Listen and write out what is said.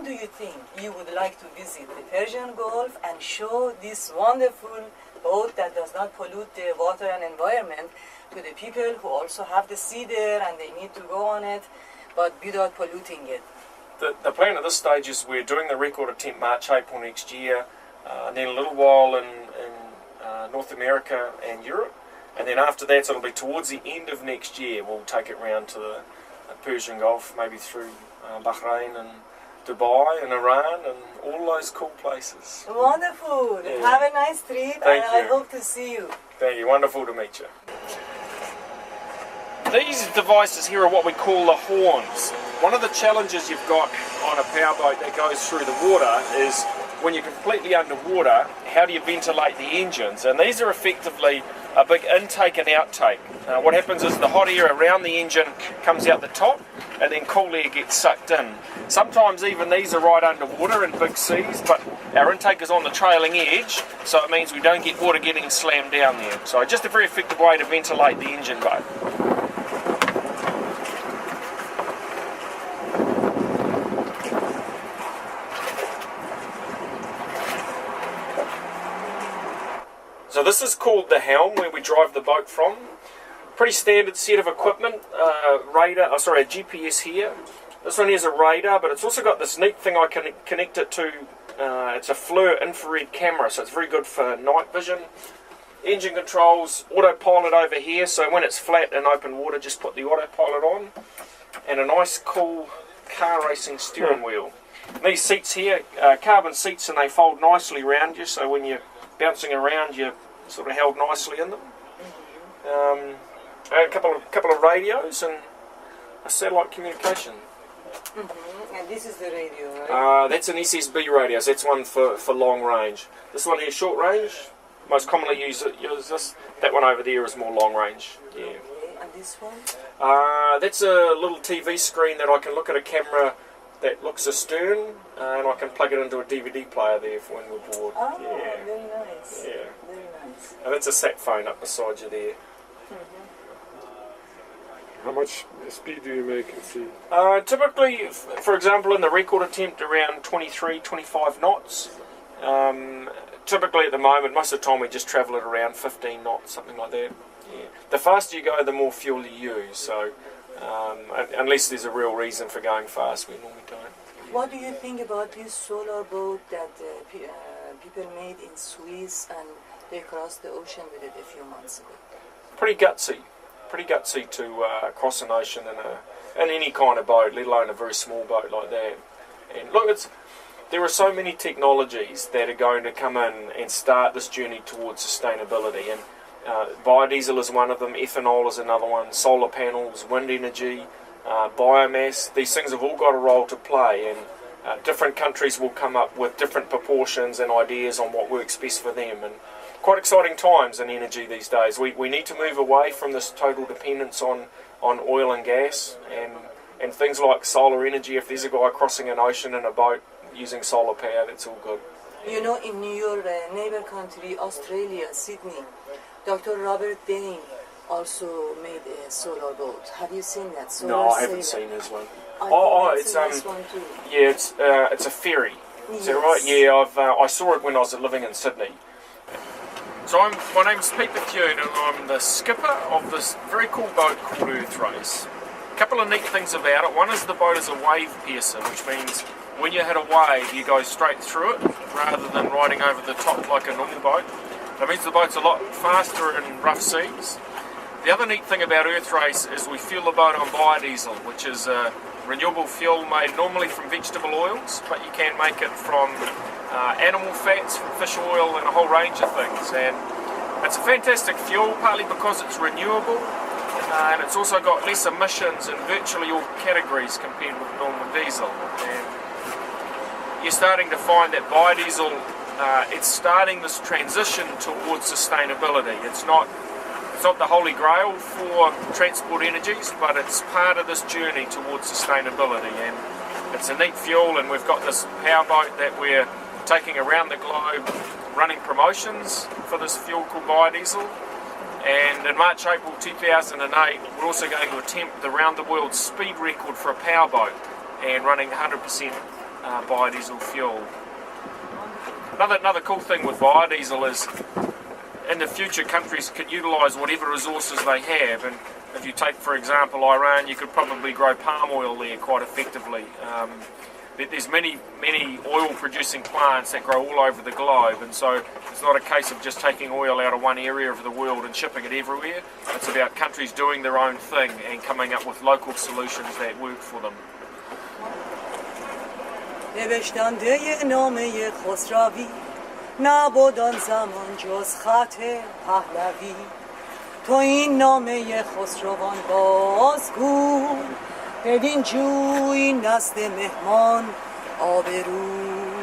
Do you think you would like to visit the Persian Gulf and show this wonderful boat that does not pollute the water and environment to the people who also have the sea there and they need to go on it, but without polluting it? The plan at this stage is we're doing the record attempt March, April next year, and then a little while in North America and Europe, and then after that it'll be towards the end of next year we'll take it round to the Persian Gulf, maybe through Bahrain and Dubai and Iran and all those cool places. Wonderful. Yeah. Have a nice trip. Thank I you. hope to see you. Thank you. Wonderful to meet you. These devices here are what we call the horns. One of the challenges you've got on a powerboat that goes through the water is when you're completely underwater, how do you ventilate the engines? And these are effectively a big intake and outtake. What happens is the hot air around the engine comes out the top and then cool air gets sucked in. Sometimes even these are right underwater in big seas, but our intake is on the trailing edge, so it means we don't get water getting slammed down there. So just a very effective way to ventilate the engine bay. So this is called the helm, where we drive the boat from. Pretty standard set of equipment, a GPS here. This one has a radar, but it's also got this neat thing I can connect it to. It's a FLIR infrared camera, so it's very good for night vision. Engine controls, autopilot over here, so when it's flat in open water, just put the autopilot on. And a nice cool car racing steering wheel. These seats here, carbon seats, and they fold nicely around you, so when you're bouncing around, you're sort of held nicely in them. A couple of radios and a satellite communication. And this is the radio, right? That's an SSB radio, so that's one for long range. This one here is short range. Most commonly use this. That one over there is more long range. Yeah. Okay. And this one? That's a little TV screen that I can look at a camera that looks astern, and I can plug it into a DVD player there for when we're bored. Oh, yeah. very nice. Yeah. Very nice. And that's a sat phone up beside you there. How much speed do you make at sea? Typically, for example, in the record attempt, around 23, 25 knots. Typically at the moment, most of the time we just travel at around 15 knots, something like that. Yeah. The faster you go, the more fuel you use. So, unless there's a real reason for going fast, we normally don't. What do you think about this solar boat that people made in Swiss and they crossed the ocean with it a few months ago? Pretty gutsy to cross an ocean in any kind of boat, let alone a very small boat like that. And look, there are so many technologies that are going to come in and start this journey towards sustainability. And biodiesel is one of them, ethanol is another one, solar panels, wind energy, biomass. These things have all got a role to play, and different countries will come up with different proportions and ideas on what works best for them. And quite exciting times in energy these days. We need to move away from this total dependence on oil and gas, and things like solar energy. If there's a guy crossing an ocean in a boat using solar power, that's all good. You know, in your neighbor country, Australia, Sydney, Dr. Robert Dane also made a solar boat. Have you seen that? Solar No, I haven't seen his one. It's nice one too. Yeah, it's a ferry. Is that right? Yeah, I saw it when I was living in Sydney. So my name's Pete Bethune, and I'm the skipper of this very cool boat called Earthrace. A couple of neat things about it. One is the boat is a wave piercer, which means when you hit a wave, you go straight through it rather than riding over the top like a normal boat. That means the boat's a lot faster in rough seas. The other neat thing about Earthrace is we fuel the boat on biodiesel, which is a renewable fuel made normally from vegetable oils, but you can make it from animal fats, from fish oil, and a whole range of things. And it's a fantastic fuel, partly because it's renewable, and it's also got less emissions in virtually all categories compared with normal diesel. And you're starting to find that biodiesel, it's starting this transition towards sustainability. It's not the holy grail for transport energies, but it's part of this journey towards sustainability. And it's a neat fuel, and we've got this powerboat that we're taking around the globe, running promotions for this fuel called biodiesel. And in March, April 2008, we're also going to attempt the round the world speed record for a powerboat, and running 100% biodiesel fuel. Another cool thing with biodiesel is in the future countries can utilise whatever resources they have, and if you take for example Iran, you could probably grow palm oil there quite effectively. There's many oil producing plants that grow all over the globe, and so it's not a case of just taking oil out of one area of the world and shipping it everywhere. It's about countries doing their own thing and coming up with local solutions that work for them. نوشتنده نامه خسروی نبود آن زمان جز خط پهلوی تو این نامه خسروان بازگو بدین جوی نزد مهمان آبرو